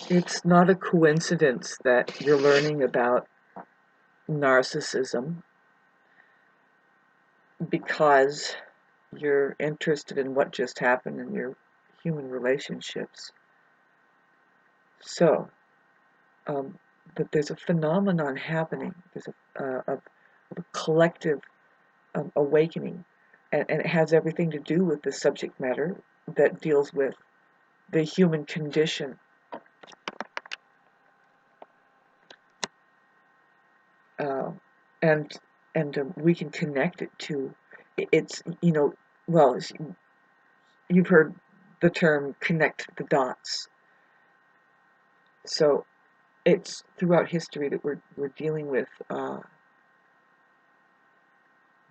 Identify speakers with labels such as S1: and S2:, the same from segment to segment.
S1: It's not a coincidence that you're learning about narcissism because you're interested in what just happened in your human relationships. So, um, but there's a phenomenon happening. There's a collective awakening, and it has everything to do with the subject matter that deals with the human condition. Uh, and we can connect it to it's well, you've heard the term connect the dots. So it's throughout history that we're dealing with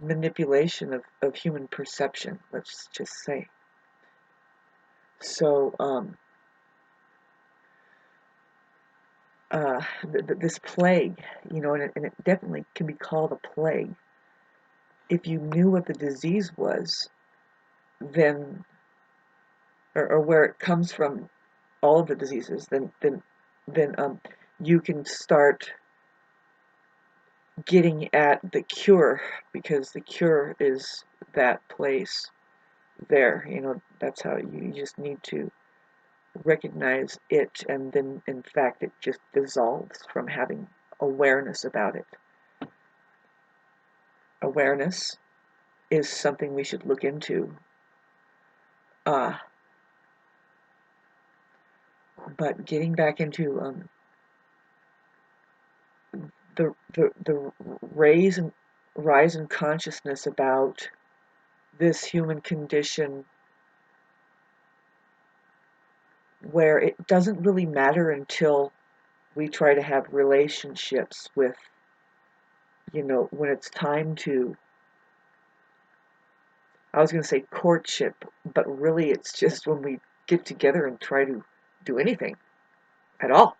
S1: manipulation of human perception, let's just say. So this plague, and it definitely can be called a plague. If you knew what the disease was, then or where it comes from, all of the diseases, then you can start getting at the cure, because the cure is that place there. That's how you just need to recognize it, and then in fact it just dissolves from having awareness about it. Awareness is something we should look into. Uh, but getting back into the rise in consciousness about this human condition, where it doesn't really matter until we try to have relationships with, when it's time to, I was going to say courtship, but really it's just when we get together and try to do anything at all.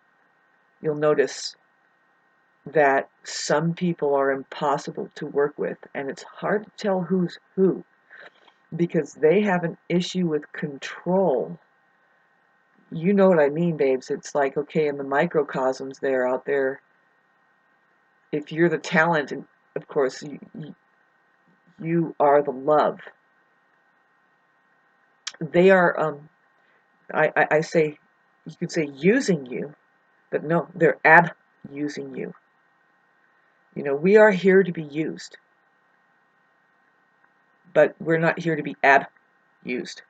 S1: You'll notice that some people are impossible to work with, and it's hard to tell who's who, because they have an issue with control. You know what I mean, babes. It's like, okay, in the microcosms there out there, if you're the talent, and of course you are the love, they are, I say, you could say using you, but no, they're using you. We are here to be used, but we're not here to be used.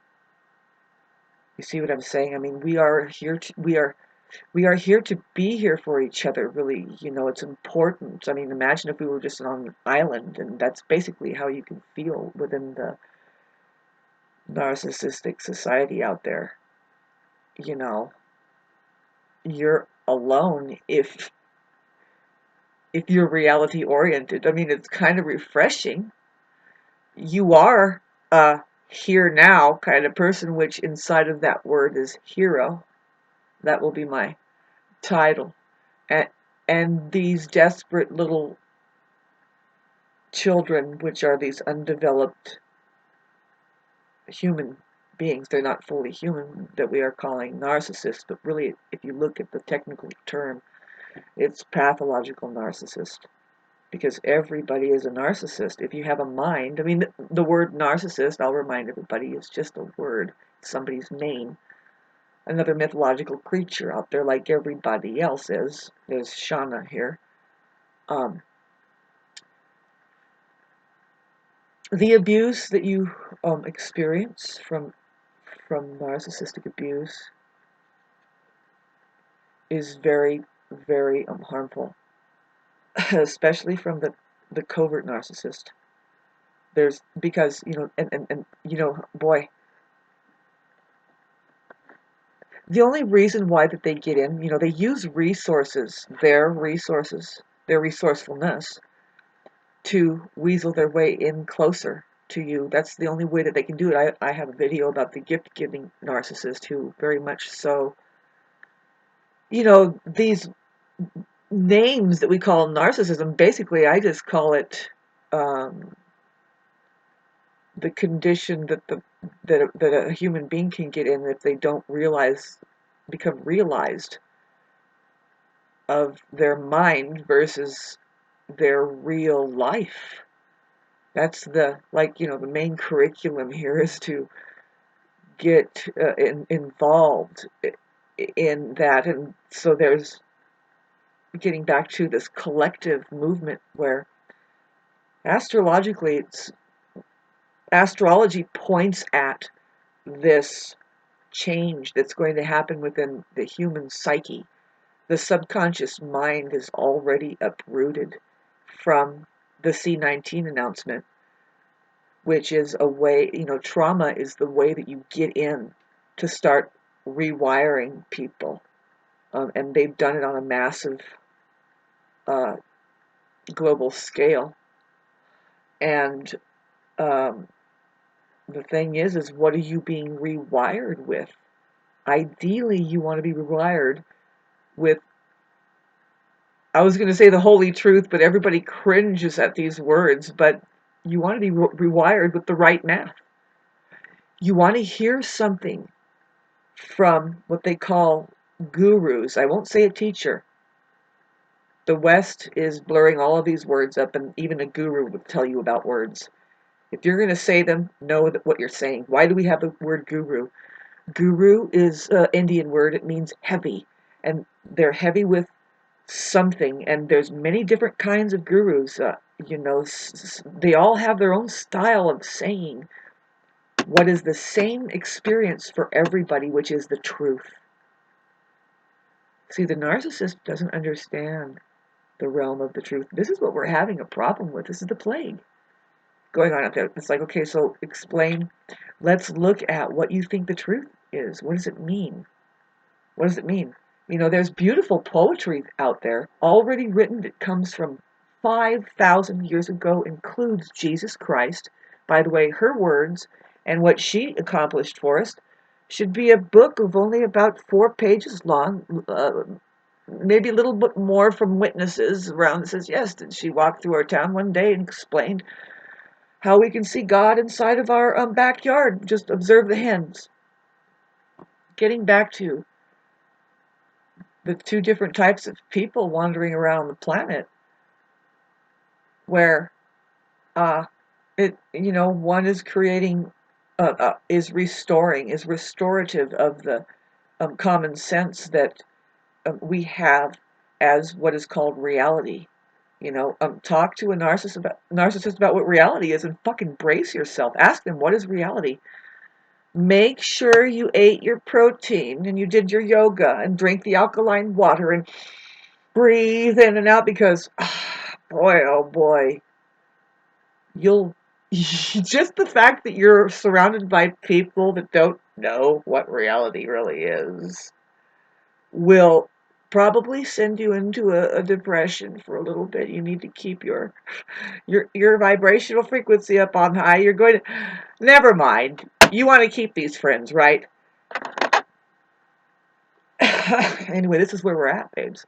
S1: You see what I'm saying? I mean, we are here to be here for each other, really. It's important. I mean, imagine if we were just on an island, and that's basically how you can feel within the narcissistic society out there. You know, you're alone if you're reality oriented. I mean, it's kind of refreshing. You are a here now kind of person, which inside of that word is hero. That will be my title. And, and these desperate little children, which are these undeveloped human beings, they're not fully human, that we are calling narcissists, but really, if you look at the technical term, it's pathological narcissist, because everybody is a narcissist. If you have a mind, I mean, the word narcissist, I'll remind everybody, is just a word, somebody's name. Another mythological creature out there, like everybody else is. There's Shauna here. The abuse that you experience from narcissistic abuse is very, very harmful, especially from the covert narcissist. There's because and boy, the only reason why that they get in, they use resources, their resourcefulness, to weasel their way in closer to you. That's the only way that they can do it. I have a video about the gift giving narcissist, who very much so, these names that we call narcissism, basically I just call it the condition that a human being can get in if they don't become realized. of their mind versus their real life. That's the, like, the main curriculum here is to get involved in that. And so there's getting back to this collective movement where astrologically, astrology points at this change that's going to happen within the human psyche. The subconscious mind is already uprooted from the C19 announcement, which is a way, trauma is the way that you get in to start rewiring people. And they've done it on a massive uh, global scale. And um, the thing is what are you being rewired with? Ideally, you want to be rewired with, I was going to say the holy truth, but everybody cringes at these words, but you want to be rewired with the right math. You want to hear something from what they call gurus. I won't say a teacher. The West is blurring all of these words up, and even a guru would tell you about words. If you're going to say them, know what you're saying. Why do we have the word guru? Guru is an Indian word. It means heavy, and they're heavy with something. And there's many different kinds of gurus. They all have their own style of saying what is the same experience for everybody, which is the truth. See, the narcissist doesn't understand the realm of the truth. This is what we're having a problem with. This is the plague going on out there. It's like, okay, so explain. Let's look at what you think the truth is. What does it mean? What does it mean? There's beautiful poetry out there already written that comes from 5,000 years ago, includes Jesus Christ. By the way, her words and what she accomplished for us should be a book of only about 4 pages long, maybe a little bit more from witnesses around that says, yes, did she walk through our town one day and explained how we can see God inside of our backyard. Just observe the hens. Getting back to the two different types of people wandering around the planet, where one is creating, is restoring, is restorative of the common sense that we have as what is called reality. Talk to a narcissist about what reality is and fucking brace yourself. Ask them, what is reality? Make sure you ate your protein and you did your yoga and drink the alkaline water and breathe in and out, because boy, oh boy, you'll just the fact that you're surrounded by people that don't know what reality really is will probably send you into a depression for a little bit. You need to keep your vibrational frequency up on high. You're going to, never mind. You want to keep these friends, right? Anyway, this is where we're at, babes.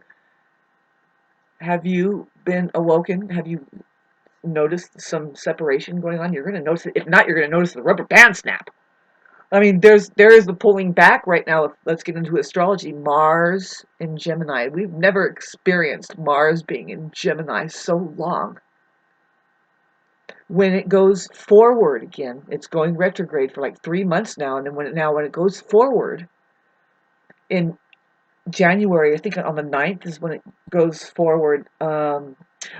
S1: Have you been awoken? Have you noticed some separation going on? You're going to notice it. If not, you're going to notice the rubber band snap. I mean, there is the pulling back right now. Let's get into astrology. Mars in Gemini. We've never experienced Mars being in Gemini so long. When it goes forward again, it's going retrograde for like 3 months now, and then when it goes forward in January, I think on the 9th is when it goes forward.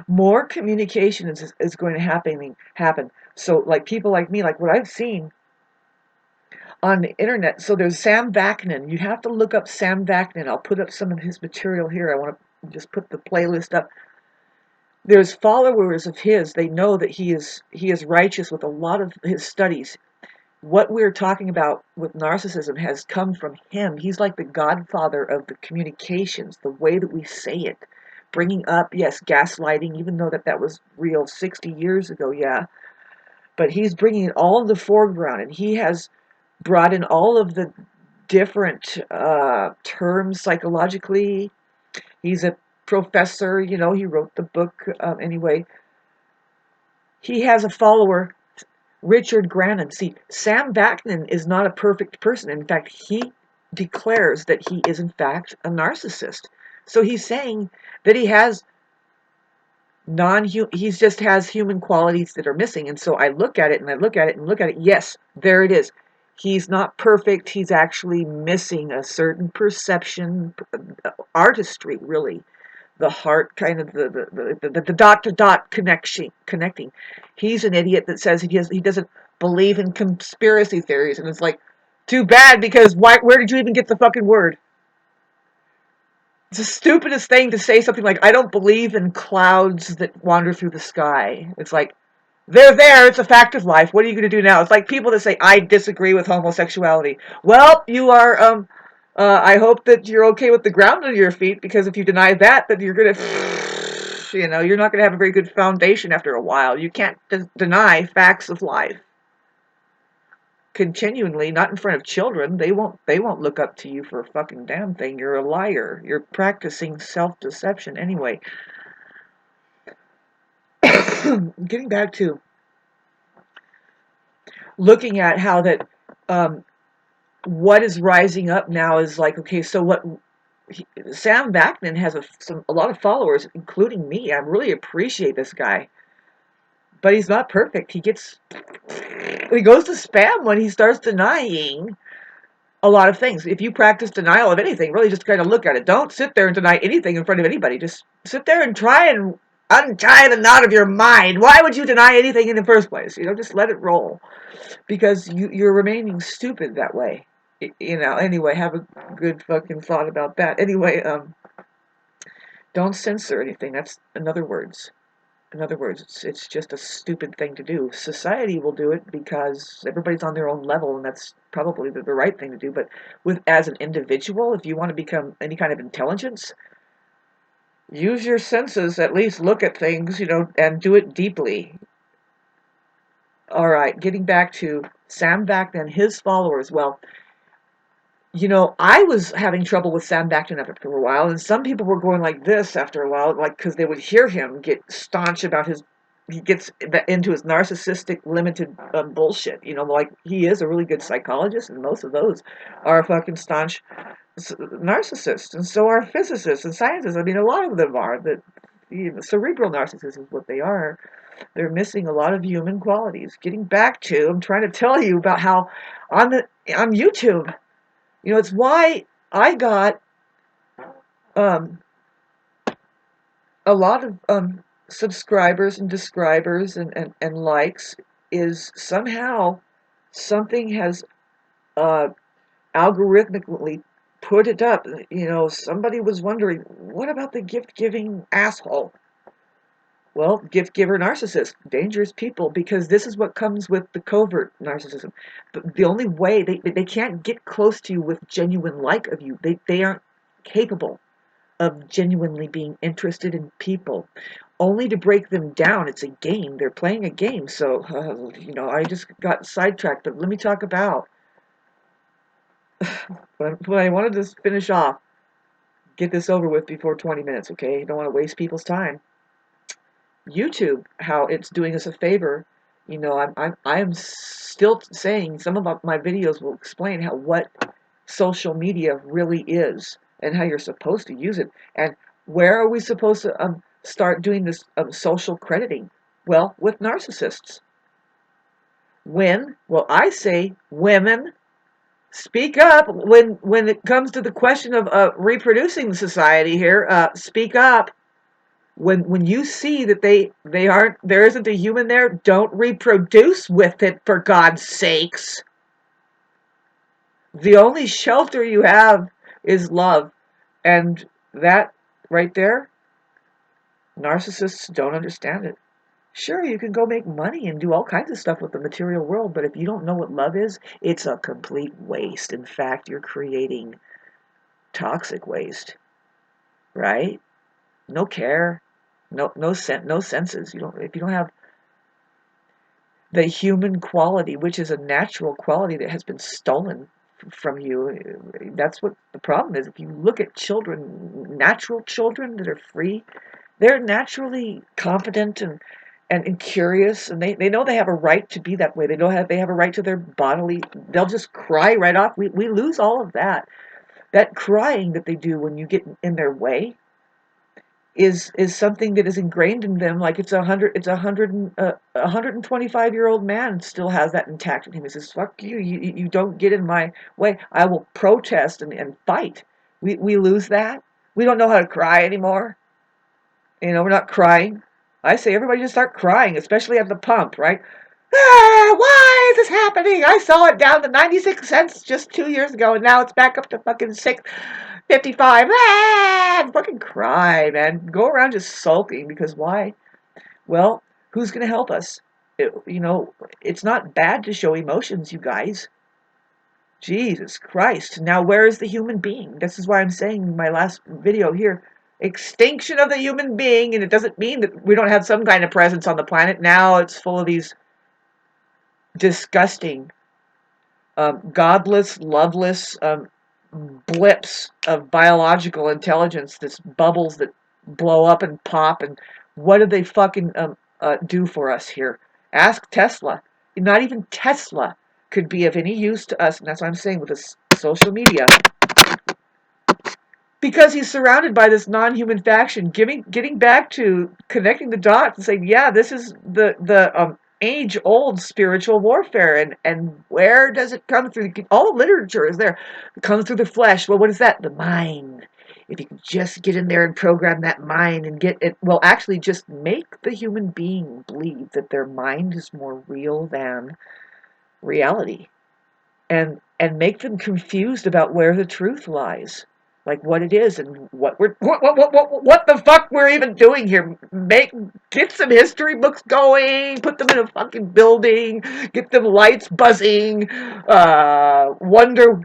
S1: More communication is going to happen. So, like, people like me, like what I've seen on the internet. So there's Sam Vaknin. You have to look up Sam Vaknin. I'll put up some of his material here. I want to just put the playlist up. There's followers of his. They know that he is righteous with a lot of his studies. What we're talking about with narcissism has come from him. He's like the godfather of the communications, the way that we say it. Bringing up, yes, gaslighting, even though that was real 60 years ago, yeah. But he's bringing it all in the foreground, and he has brought in all of the different terms psychologically. He's a professor, he wrote the book. Anyway, he has a follower, Richard Grannon. See, Sam Vaknin is not a perfect person. In fact, he declares that he is, in fact, a narcissist. So he's saying that he just has human qualities that are missing. And so I look at it and I look at it and look at it. Yes, there it is. He's not perfect. He's actually missing a certain perception, artistry, really. The heart, kind of the dot to dot connecting. He's an idiot that says he doesn't believe in conspiracy theories, and it's like, too bad, because where did you even get the fucking word? It's the stupidest thing to say something like, I don't believe in clouds that wander through the sky. It's like, they're there, it's a fact of life. What are you going to do now? It's like people that say, I disagree with homosexuality. Well, you are, I hope that you're okay with the ground under your feet, because if you deny that, then you're going to, you're not going to have a very good foundation after a while. You can't deny facts of life continually, not in front of children. They won't look up to you for a fucking damn thing. You're a liar. You're practicing self-deception anyway. Getting back to looking at how that what is rising up now is like, okay, so Sam Vaknin has a lot of followers, including me. I really appreciate this guy, but he's not perfect. He goes to spam when he starts denying a lot of things. If you practice denial of anything, really just kind of look at it. Don't sit there and deny anything in front of anybody. Just sit there and try and untie the knot of your mind. Why would you deny anything in the first place? Just let it roll, because you're remaining stupid that way. Anyway, have a good fucking thought about that. Anyway, don't censor anything. That's in other words, it's just a stupid thing to do. Society will do it because everybody's on their own level, and that's probably the right thing to do. But as an individual, if you want to become any kind of intelligence, use your senses. At least look at things, and do it deeply. All right, getting back to Sam Vaknin and his followers. Well, I was having trouble with Sam Vaknin after a while, and some people were going like this after a while, like, because they would hear him get staunch about he gets into his narcissistic, limited bullshit. Like, he is a really good psychologist, and most of those are fucking staunch narcissists, and so are physicists and scientists. I mean, a lot of them are. That cerebral narcissists is what they are. They're missing a lot of human qualities. Getting back to, I'm trying to tell you about how on YouTube. It's why I got a lot of subscribers and describers and likes, is somehow something has algorithmically put it up. Somebody was wondering, what about the gift-giving asshole? Well, gift-giver narcissist, dangerous people, because this is what comes with the covert narcissism. The only way, they can't get close to you with genuine like of you. They aren't capable of genuinely being interested in people. Only to break them down. It's a game. They're playing a game. So, I just got sidetracked. But let me talk about what I wanted to finish off. Get this over with before 20 minutes, okay? I don't want to waste people's time. YouTube, how it's doing us a favor. I'm still saying some of my videos will explain what social media really is and how you're supposed to use it. And where are we supposed to start doing this social crediting? Well, with narcissists. Well, I say women, speak up when it comes to the question of reproducing society here. Speak up. When you see that there isn't a human there, don't reproduce with it, for God's sakes. The only shelter you have is love, and that right there, narcissists don't understand it. Sure, you can go make money and do all kinds of stuff with the material world, but if you don't know what love is, it's a complete waste. In fact, you're creating toxic waste, right? No care, no senses. If you don't have the human quality, which is a natural quality that has been stolen from you. That's what the problem is. If you look at children, natural children that are free, they're naturally confident and curious, and they know they have a right to be that way. They know they have a right to their bodily. They'll just cry right off. We lose all of that. That crying that they do when you get in their way is something that is ingrained in them. Like it's 125-year-old man still has that intact in him. He says, "Fuck you! You don't get in my way. I will protest and fight." We lose that. We don't know how to cry anymore. We're not crying. I say everybody just start crying, especially at the pump, right? Ah, why is this happening? I saw it down to 96 cents just 2 years ago, and now it's back up to fucking 6.55. Ah, fucking cry, man. Go around just sulking because why? Well, who's going to help us? It's not bad to show emotions, you guys. Jesus Christ. Now, where is the human being? This is why I'm saying in my last video here, extinction of the human being, and it doesn't mean that we don't have some kind of presence on the planet. Now it's full of these disgusting, godless, loveless blips of biological intelligence, this bubbles that blow up and pop, and what do they fucking do for us here? Ask Tesla. Not even Tesla could be of any use to us, and that's what I'm saying with this social media. Because he's surrounded by this non-human faction, getting back to connecting the dots and saying, yeah, this is the age-old spiritual warfare, and where does it come through? All the literature is there. It comes through the flesh. Well, what is that? The mind. If you can just get in there and program that mind and get it, well, actually just make the human being believe that their mind is more real than reality, and make them confused about where the truth lies, like what it is and what the fuck we're even doing here. Get some history books going, put them in a fucking building, get them lights buzzing, wonder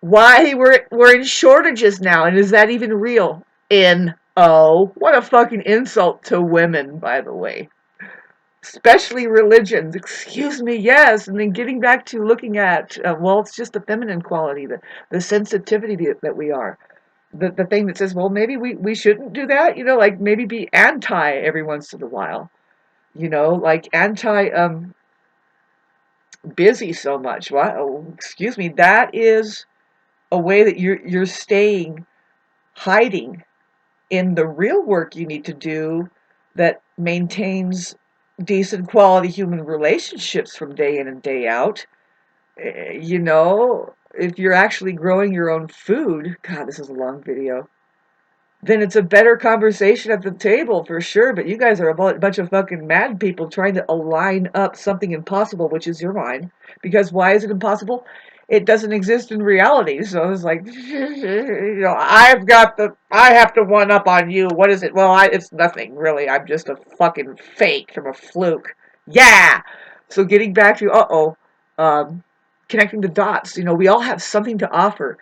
S1: why we're in shortages now, and is that even real? What a fucking insult to women, by the way. Especially religions, excuse me, yes. And then getting back to looking at, well, it's just the feminine quality, the sensitivity that we are. The thing that says, well, maybe we shouldn't do that, like maybe be anti every once in a while, like anti busy so much. Well, excuse me, that is a way that you're staying hiding in the real work you need to do that maintains decent quality human relationships from day in and day out. If you're actually growing your own food, God, this is a long video, then it's a better conversation at the table for sure. But you guys are a bunch of fucking mad people trying to align up something impossible, which is your mind. Because why is it impossible? It doesn't exist in reality. So it's like, I have to one up on you. What is it? Well, it's nothing really. I'm just a fucking fake from a fluke. Yeah. So getting back to, connecting the dots. We all have something to offer.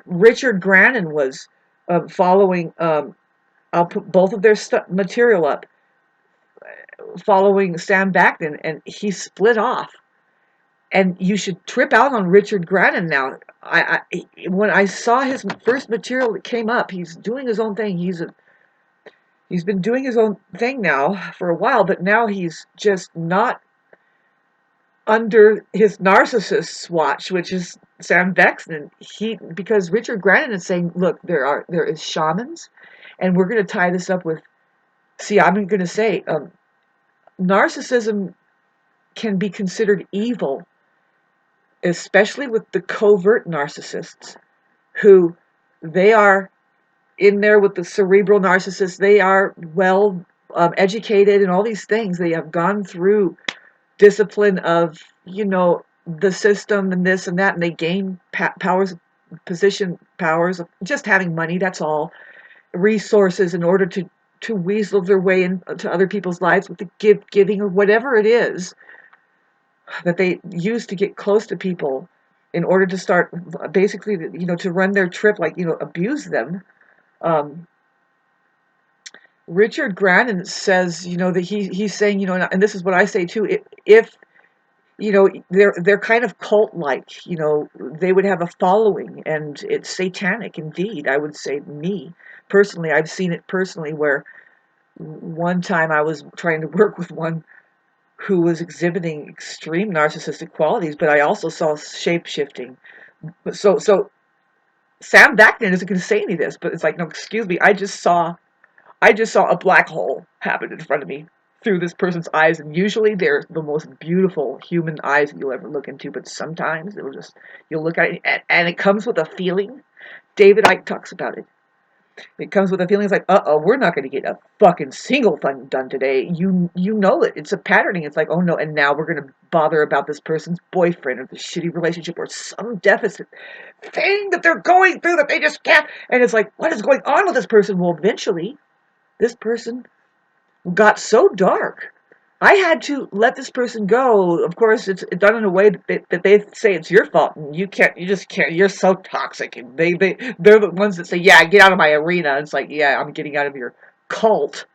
S1: Richard Grannon was following, I'll put both of their material up, following Sam Backman, and he split off. And you should trip out on Richard Grannon now. When I saw his first material that came up, he's doing his own thing. He's been doing his own thing now for a while, but now he's just not under his narcissist's watch, which is Sam Beckman. Because Richard Grannon is saying, look, there is shamans, and we're going to tie this up with. See, I'm going to say, narcissism can be considered evil, especially with the covert narcissists, who they are in there with the cerebral narcissists. They are well educated and all these things. They have gone through discipline of, the system and this and that, and they gain powers, powers of just having money, that's all, resources in order to weasel their way into other people's lives with the giving or whatever it is that they use to get close to people in order to start basically, to run their trip, like, abuse them. Richard Grannon says, that he's saying, and this is what I say too, if they're kind of cult-like, they would have a following, and it's satanic indeed. I would say, me personally, I've seen it personally, where one time I was trying to work with one who was exhibiting extreme narcissistic qualities, but I also saw shape-shifting. So Sam Vaknin isn't going to say any of this, but it's like, no, excuse me, I just saw a black hole happen in front of me through this person's eyes, and usually they're the most beautiful human eyes you'll ever look into, but sometimes it'll just, you'll look at it, and it comes with a feeling. David Icke talks about it. It comes with a feeling, it's like, uh-oh, we're not going to get a fucking single thing done today. You know it. It's a patterning. It's like, oh no, and now we're going to bother about this person's boyfriend or the shitty relationship or some deficit thing that they're going through that they just can't. And it's like, what is going on with this person? Well, eventually, this person got so dark. I had to let this person go. Of course, it's done in a way that they say it's your fault, and you just can't. You're so toxic, and they're the ones that say, yeah, get out of my arena. It's like, yeah, I'm getting out of your cult.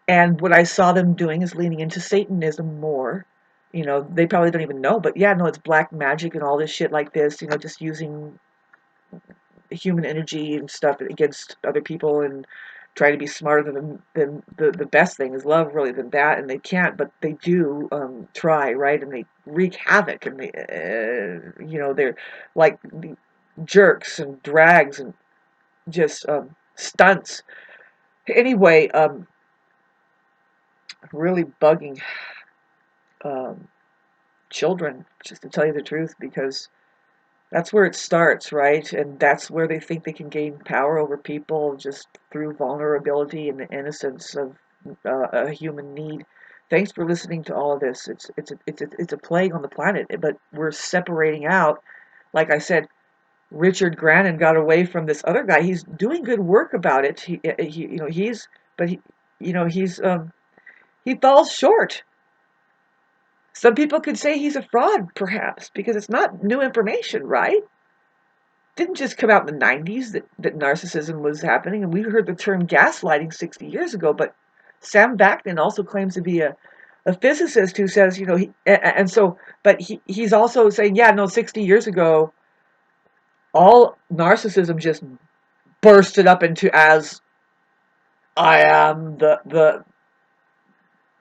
S1: And what I saw them doing is leaning into Satanism more. They probably don't even know, but yeah, no, it's black magic and all this shit like this. Just using human energy and stuff against other people and try to be smarter than the best thing is love really than that, and they can't, but they do try, right? And they wreak havoc, and they're like jerks and drags and just stunts anyway. Really bugging um, children, just to tell you the truth, because that's where it starts, right? And that's where they think they can gain power over people, just through vulnerability and the innocence of a human need. Thanks for listening to all of this. It's a plague on the planet, but we're separating out. Like I said, Richard Grannon got away from this other guy. He's doing good work about it. But he falls short. Some people could say he's a fraud, perhaps, because it's not new information, right? Didn't just come out in the 90s that narcissism was happening, and we heard the term gaslighting 60 years ago, but Sam Vaknin also claims to be a physicist who says, he's also saying, yeah, no, 60 years ago, all narcissism just bursted up into as, I am the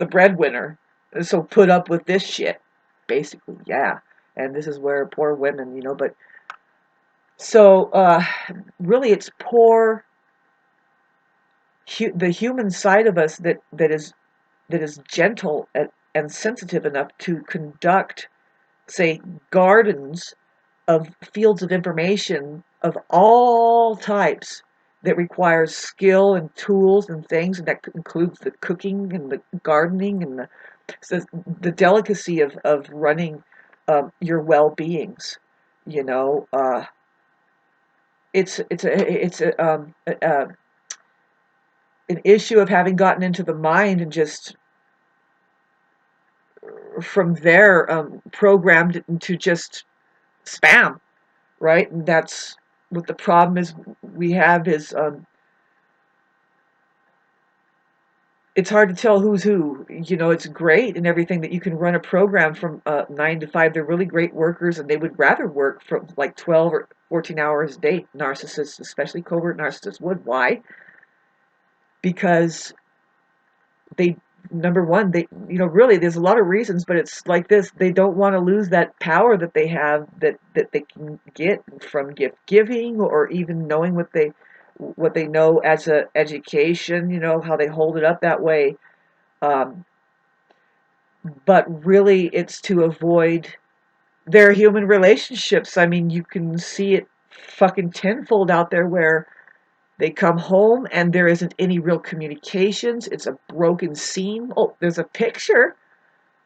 S1: breadwinner, so put up with this shit, basically, yeah. And this is where poor women, but so really it's poor the human side of us that is gentle and sensitive enough to conduct, say, gardens of fields of information of all types that requires skill and tools and things, and that includes the cooking and the gardening and the delicacy of running your well-beings. You know, it's an issue of having gotten into the mind and just from there programmed to just spam, right? And that's what the problem is. We have is it's hard to tell who's who. It's great and everything that you can run a program from 9 to 5. They're really great workers, and they would rather work from like 12 or 14 hours a day. Narcissists, especially covert narcissists, would. Why? Because they, number one, they, really, there's a lot of reasons, but it's like this: they don't want to lose that power that they have, that they can get from gift giving, or even knowing what they know as a education, how they hold it up that way. um, but really it's to avoid their human relationships. I mean, you can see it fucking tenfold out there, where they come home and there isn't any real communications. It's a broken scene. Oh, there's a picture.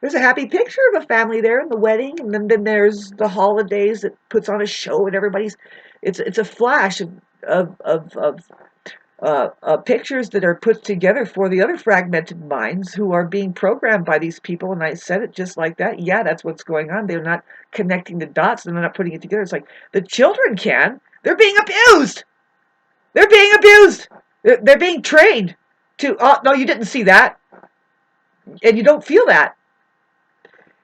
S1: There's a happy picture of a family there in the wedding, and then there's the holidays that puts on a show, and everybody's. It's a flash of pictures that are put together for the other fragmented minds who are being programmed by these people. And I said it just like that. Yeah, that's what's going on. They're not connecting the dots. They're not putting it together. It's like the children can. They're being abused. They're being abused. They're being trained to, oh, no, you didn't see that. And you don't feel that.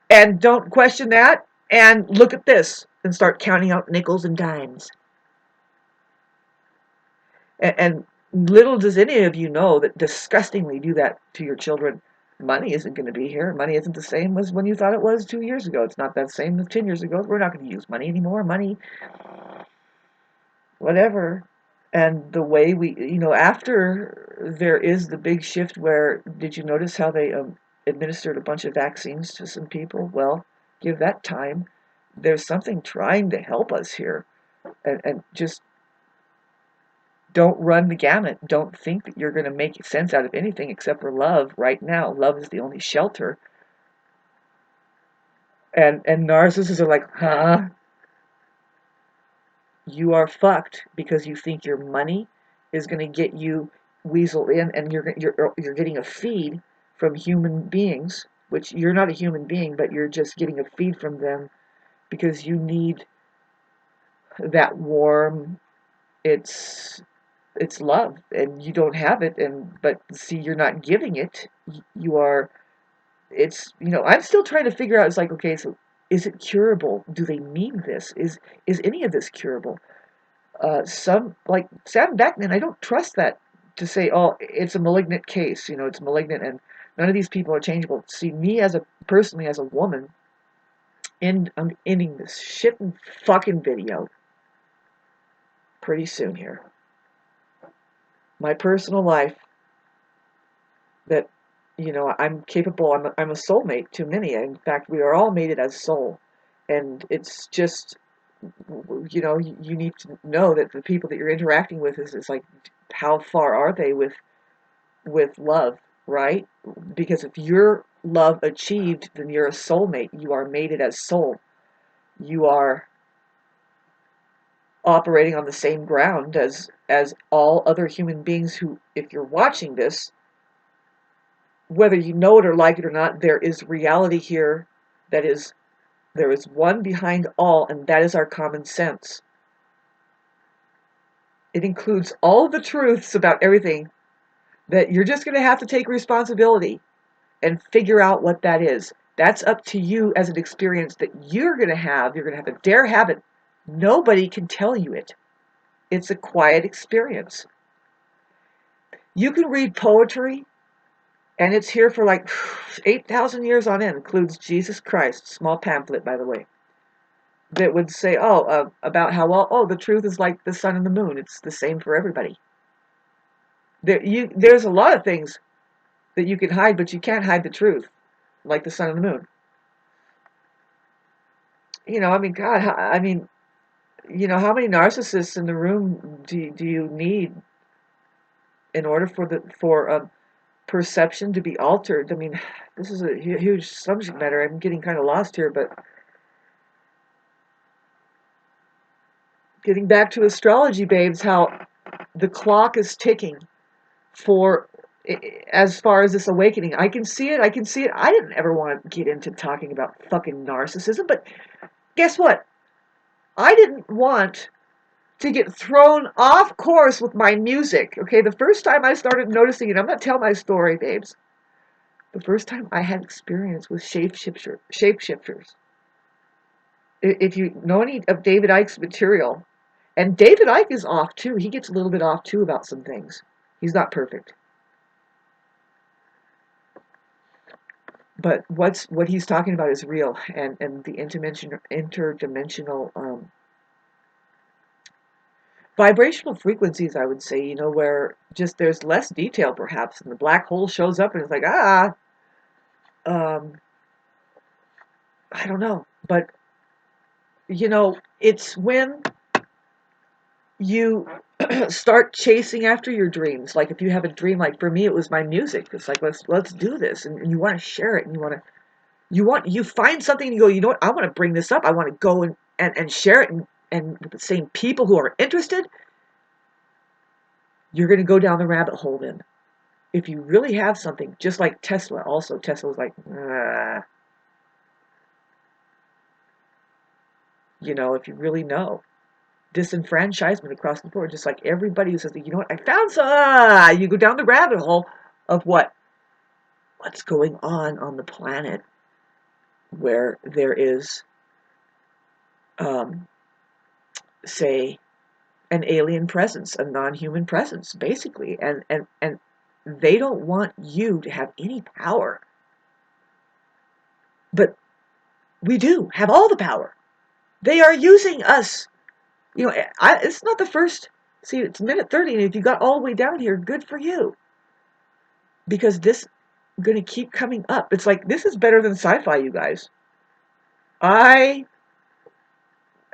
S1: And don't question that. And look at this. And start counting out nickels and dimes. And little does any of you know that disgustingly do that to your children. Money isn't going to be here. Money isn't the same as when you thought it was 2 years ago. It's not that same as 10 years ago. We're not going to use money anymore. Money whatever. And the way we, after there is the big shift where, did you notice how they administered a bunch of vaccines to some people? Well, give that time. There's something trying to help us here. And just don't run the gamut. Don't think that you're going to make sense out of anything except for love right now. Love is the only shelter. And narcissists are like, huh? You are fucked because you think your money is going to get you weasel in, and you're getting a feed from human beings, which you're not a human being, but you're just getting a feed from them because you need that warm. It's love, and you don't have it, but see, you're not giving it. You are. I'm still trying to figure out. It's like, okay, so is it curable? Do they mean this? Is any of this curable? Some, like Sam Beckman, I don't trust that to say, oh, it's a malignant case, it's malignant and none of these people are changeable. See, me personally as a woman, and I'm ending this shit and fucking video pretty soon here. My personal life, that, I'm capable, I'm a soulmate to many. In fact, we are all mated as soul. And it's just, you need to know that the people that you're interacting with is like, how far are they with love, right? Because if you're love achieved, then you're a soulmate. You are mated as soul. You are operating on the same ground as all other human beings who, if you're watching this, whether you know it or like it or not, there is reality here. There is one behind all, and that is our common sense. It includes all the truths about everything that you're just going to have to take responsibility and figure out what that is. That's up to you as an experience that you're going to have. You're going to have to dare have it. Nobody can tell you it. It's a quiet experience. You can read poetry, and it's here for like 8,000 years on end. Includes Jesus Christ, small pamphlet, by the way, that would say, about how, well, the truth is like the sun and the moon. It's the same for everybody. There's a lot of things that you can hide, but you can't hide the truth, like the sun and the moon. God, how many narcissists in the room do you need in order for perception to be altered? I mean, this is a huge subject matter. I'm getting kind of lost here, but getting back to astrology, babes, how the clock is ticking for, as far as this awakening. I can see it. I didn't ever want to get into talking about fucking narcissism, but guess what? I didn't want to get thrown off course with my music. Okay, the first time I started noticing it, I'm going to tell my story, babes. The first time I had experience with shapeshifters. If you know any of David Icke's material, and David Icke is off too. He gets a little bit off too about some things. He's not perfect. But what he's talking about is real, and the interdimensional vibrational frequencies, I would say, where just there's less detail perhaps, and the black hole shows up and it's like, I don't know. But, it's when you start chasing after your dreams. Like if you have a dream, like for me, it was my music. It's like, let's do this. And you want to share it, and you find something and you go, you know what, I want to bring this up. I want to go and share it, and with the same people who are interested, you're going to go down the rabbit hole then. If you really have something, just like Tesla, also Tesla was like, if you really know. Disenfranchisement across the board, just like everybody who says, you know what, I found some, you go down the rabbit hole of what's going on the planet, where there is, say, an alien presence, a non-human presence, basically, and they don't want you to have any power. But we do have all the power. They are using us You know, it's not the first. See, it's minute 30, and if you got all the way down here, good for you. Because this is going to keep coming up. It's like, this is better than sci-fi, you guys. I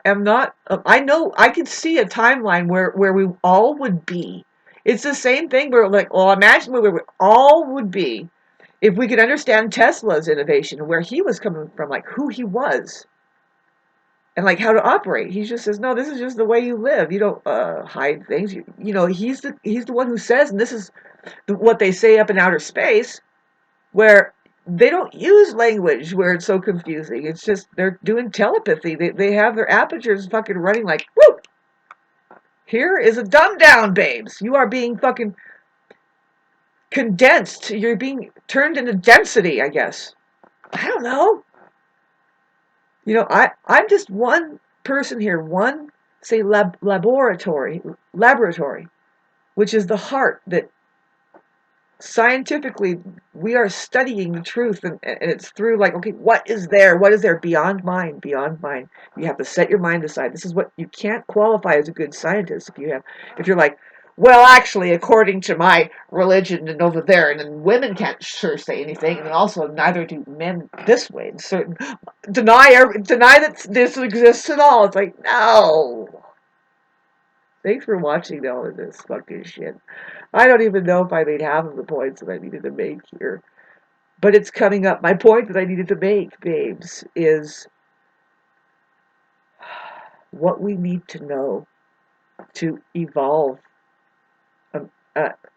S1: am not, I know, I could see a timeline where we all would be. It's the same thing where, like, well, imagine where we all would be if we could understand Tesla's innovation and where he was coming from, like who he was and like how to operate. He just says, no, this is just the way you live. You don't hide things. You know, he's the one who says, and this is what they say up in outer space, where they don't use language where it's so confusing. It's just they're doing telepathy. They have their apertures fucking running like, whoop! Here is a dumb down, babes. You are being fucking condensed. You're being turned into density, I guess. I don't know. You know, I'm just one person here, one, say, laboratory, which is the heart that scientifically we are studying the truth, and it's through, like, okay, what is there beyond mind, you have to set your mind aside. This is what you can't qualify as a good scientist if you're like, well, actually, according to my religion and over there, and then women can't sure say anything, and also neither do men this way, and certain deny that this exists at all. It's like, no. Thanks for watching all of this fucking shit. I don't even know if I made half of the points that I needed to make here. But it's coming up. My point that I needed to make, babes, is what we need to know to evolve. Um,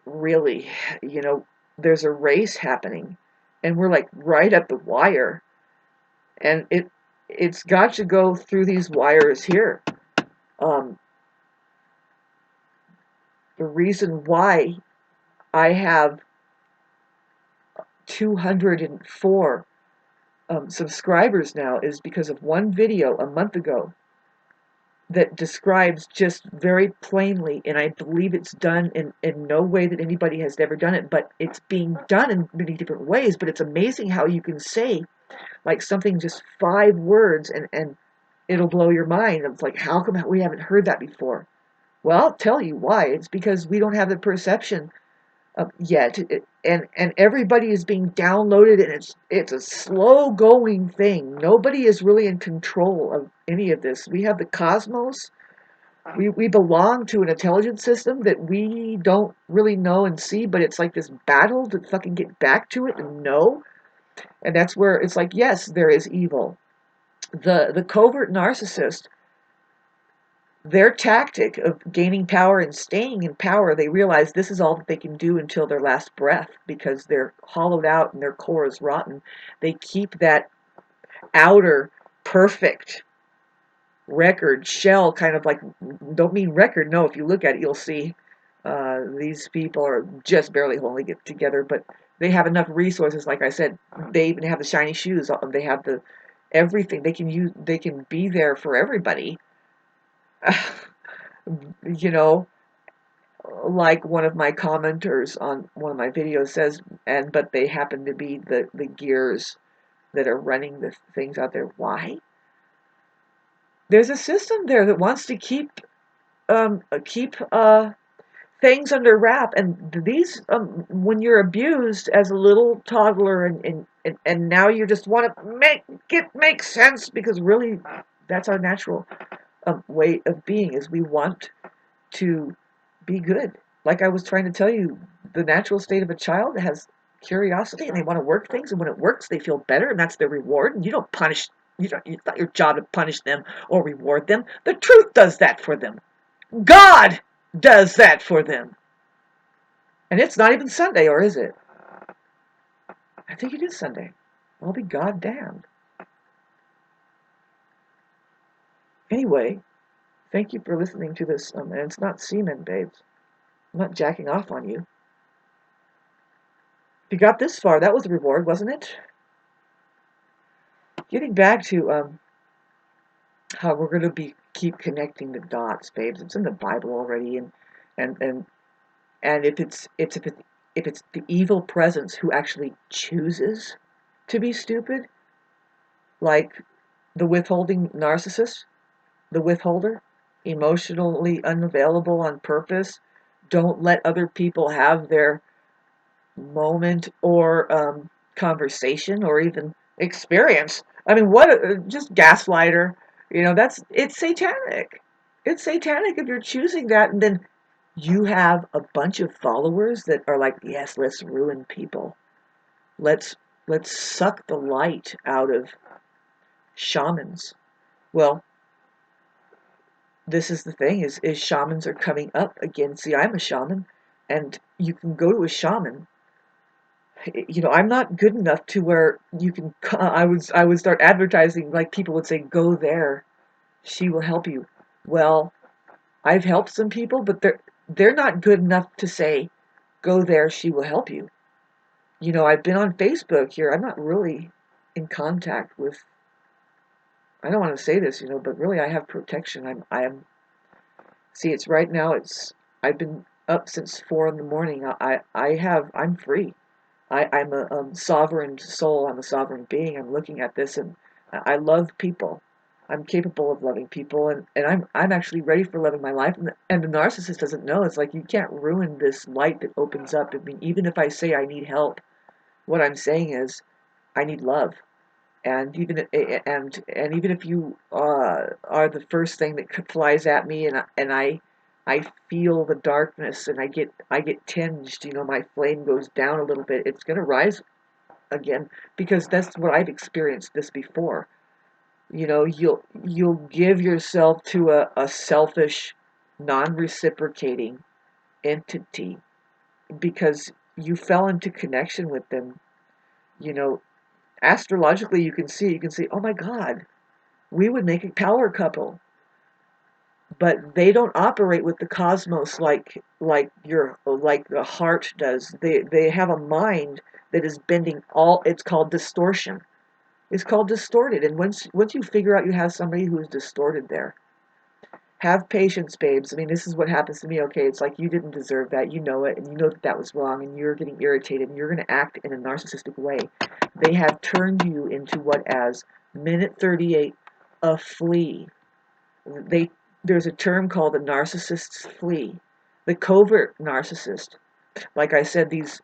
S1: really, you know, there's a race happening, and we're like right at the wire, and it's got to go through these wires here. Um, the reason why I have 204 subscribers now is because of one video a month ago that describes just very plainly, and I believe it's done in no way that anybody has ever done it, but it's being done in many different ways. But it's amazing how you can say like something, just 5 words, and it'll blow your mind. It's like, how come we haven't heard that before? Well, I'll tell you why. It's because we don't have the perception yet, and everybody is being downloaded, and it's a slow going thing. Nobody is really in control of any of this. We have the cosmos. We belong to an intelligence system that we don't really know and see, but it's like this battle to fucking get back to it and know. And that's where it's like, yes, there is evil. The covert narcissist, their tactic of gaining power and staying in power, they realize this is all that they can do until their last breath, because they're hollowed out and their core is rotten. They keep that outer perfect record shell, kind of like, don't mean record, no, if you look at it, you'll see these people are just barely holding it together, but they have enough resources. Like I said, they even have the shiny shoes, they have the everything. They can use, they can be there for everybody. You know, like one of my commenters on one of my videos says, but they happen to be the gears that are running the things out there. Why? There's a system there that wants to keep things under wrap, and these when you're abused as a little toddler, and now you just want to make sense, because really that's our natural way of being, is we want to be good. Like I was trying to tell you, the natural state of a child has curiosity, and they want to work things, and when it works, they feel better, and that's their reward. And you don't punish. It's not your job to punish them or reward them. The truth does that for them. God does that for them. And it's not even Sunday, or is it? I think it is Sunday. I'll be goddamned. Anyway, thank you for listening to this. And it's not semen, babes. I'm not jacking off on you. If you got this far, that was a reward, wasn't it? Getting back to how we're going to keep connecting the dots, babes. It's in the Bible already, and and and if it's the evil presence who actually chooses to be stupid, like the withholding narcissist, the withholder, emotionally unavailable on purpose. Don't let other people have their moment or conversation or even experience. I mean, just gaslighter. It's satanic. It's satanic if you're choosing that, and then you have a bunch of followers that are like, yes, let's ruin people. Let's let's suck the light out of shamans. Well, this is the thing: is shamans are coming up again. See, I'm a shaman, and you can go to a shaman. I'm not good enough to where you can. I would start advertising, like people would say, "Go there, she will help you." Well, I've helped some people, but they're not good enough to say, "Go there, she will help you." I've been on Facebook here. I'm not really in contact with. I don't want to say this, but really I have protection. I'm. See, it's right now. I've been up since 4 in the morning. I'm free. I'm a sovereign soul. I'm a sovereign being. I'm looking at this, and I love people. I'm capable of loving people, and I'm actually ready for love in my life. And the narcissist doesn't know. It's like you can't ruin this light that opens up. I mean, even if I say I need help, what I'm saying is I need love. And even if you are the first thing that flies at me, and I feel the darkness, and I get tinged. My flame goes down a little bit. It's gonna rise again, because that's what I've experienced this before. You'll give yourself to a selfish, non-reciprocating entity because you fell into connection with them. You know, Astrologically, you can see, oh my God, we would make a power couple. But they don't operate with the cosmos like the heart does. They have a mind that is bending all. It's called distortion. It's called distorted. And once you figure out you have somebody who is distorted there, have patience, babes. I mean, this is what happens to me. Okay, it's like you didn't deserve that. You know it, and you know that that was wrong, and you're getting irritated, and you're going to act in a narcissistic way. They have turned you into what, as minute 38, a flea. They There's a term called the narcissist's flea, the covert narcissist. Like I said, these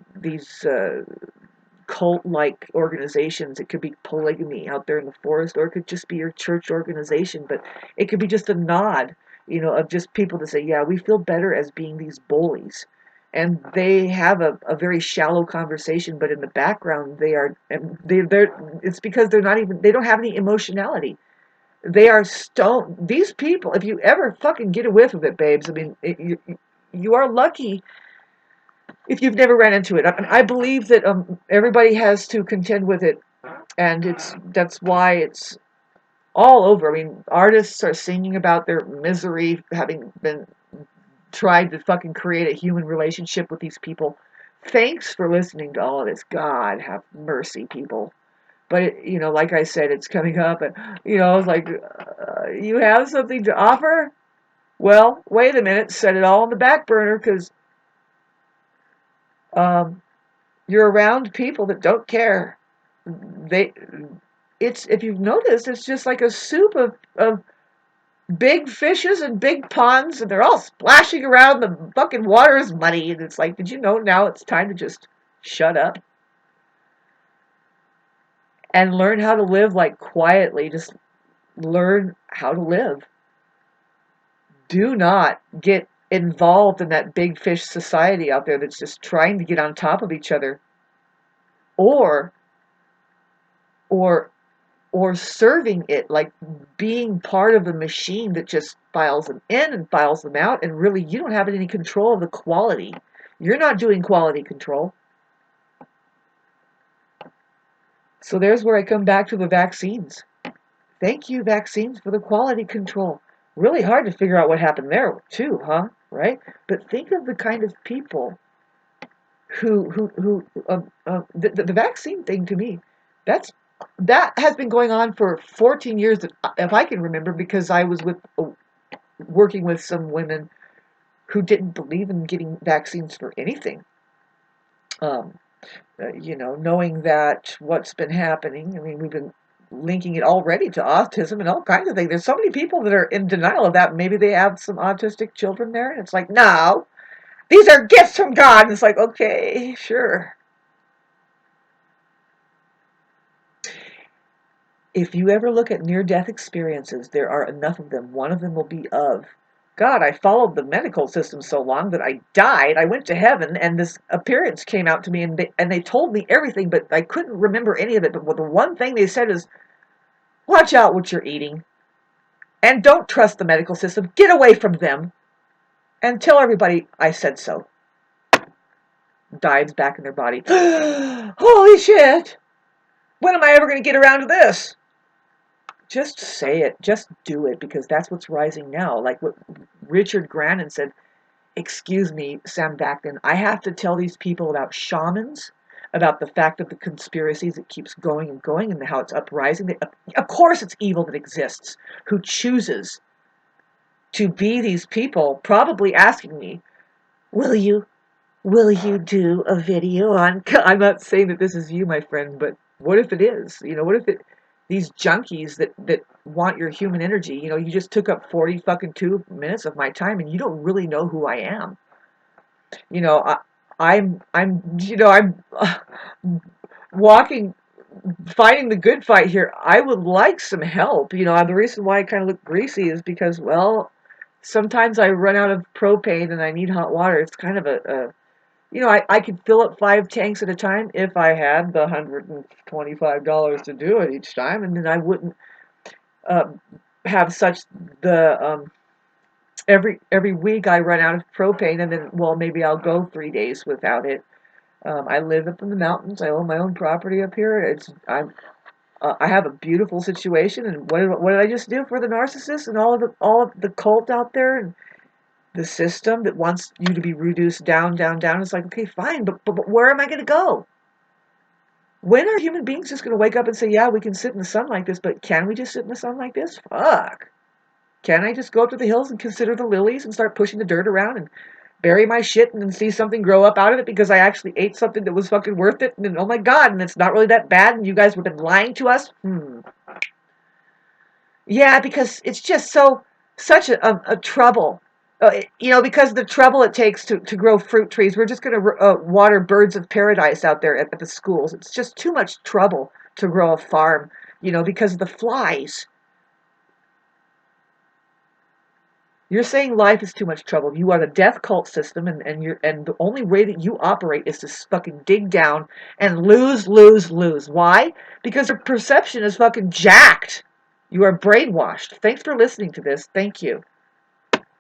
S1: cult-like organizations. It could be polygamy out there in the forest, or it could just be your church organization. But it could be just a nod, of just people to say, yeah, we feel better as being these bullies. And they have a very shallow conversation, but in the background they are, and they're it's because they don't have any emotionality. They are stone. These people, if you ever fucking get a whiff of it, babes, I mean, you are lucky if you've never ran into it. I believe that everybody has to contend with it, and that's why it's all over. I mean, artists are singing about their misery, having been tried to fucking create a human relationship with these people. Thanks for listening to all of this. God have mercy, people. But like I said, it's coming up, and it's like, you have something to offer. Well, wait a minute, set it all on the back burner, because um, you're around people that don't care. They, it's If you've noticed, it's just like a soup of big fishes and big ponds, and they're all splashing around. The fucking water is muddy, and it's like, did you know now it's time to just shut up and learn how to live, like, quietly? Just learn how to live. Do not get involved in that big fish society out there that's just trying to get on top of each other, or or or serving it, like being part of a machine that just files them in and files them out, and really you don't have any control of the quality. You're not doing quality control. So there's where I come back to the vaccines. Thank you, vaccines, for the quality control. Really hard to figure out what happened there too, huh? Right? But think of the kind of people the vaccine thing, to me, that has been going on for 14 years, if I can remember, because I was working with some women who didn't believe in getting vaccines for anything. Um, knowing that what's been happening. I mean, we've been linking it already to autism and all kinds of things. There's so many people that are in denial of that. Maybe they have some autistic children there, and it's like, no, these are gifts from God. And it's like, okay, sure. If you ever look at near-death experiences, there are enough of them. One of them will be of, God, I followed the medical system so long that I died. I went to heaven, and this appearance came out to me, and they told me everything, but I couldn't remember any of it. But the one thing they said is, watch out what you're eating, and don't trust the medical system. Get away from them, and tell everybody I said so. Dives back in their body. Holy shit! When am I ever going to get around to this? Just say it. Just do it, because that's what's rising now. Like what Richard Grannon said, excuse me, Sam Vaknin, I have to tell these people about shamans, about the fact of the conspiracies that keeps going and going, and how it's uprising. Of course it's evil that exists, who chooses to be these people, probably asking me, will you do a video on, I'm not saying that this is you, my friend, but what if it is? What if these junkies that want your human energy, you just took up 40 fucking 2 minutes of my time, and you don't really know who I am. I'm walking, fighting the good fight here. I would like some help. The reason why I kind of look greasy is because, well, sometimes I run out of propane and I need hot water. It's kind of I could fill up 5 tanks at a time if I had the $125 to do it each time, and then I wouldn't uh, have such the every week I run out of propane, and then, well, maybe I'll go 3 days without it. I live up in the mountains. I own my own property up here. I have a beautiful situation, and what did I just do for the narcissists and all of the cult out there, and the system that wants you to be reduced down, down, down? It's like, okay, fine, but where am I going to go? When are human beings just going to wake up and say, yeah, we can sit in the sun like this, but can we just sit in the sun like this? Fuck. Can I just go up to the hills and consider the lilies and start pushing the dirt around and bury my shit and then see something grow up out of it because I actually ate something that was fucking worth it, and then, oh my God, and it's not really that bad, and you guys would have been lying to us? Yeah, because it's just such a trouble. Because the trouble it takes to grow fruit trees, we're just going to water birds of paradise out there at the schools. It's just too much trouble to grow a farm, because of the flies. You're saying life is too much trouble. You are the death cult system, and the only way that you operate is to fucking dig down and lose, lose, lose. Why? Because your perception is fucking jacked. You are brainwashed. Thanks for listening to this. Thank you.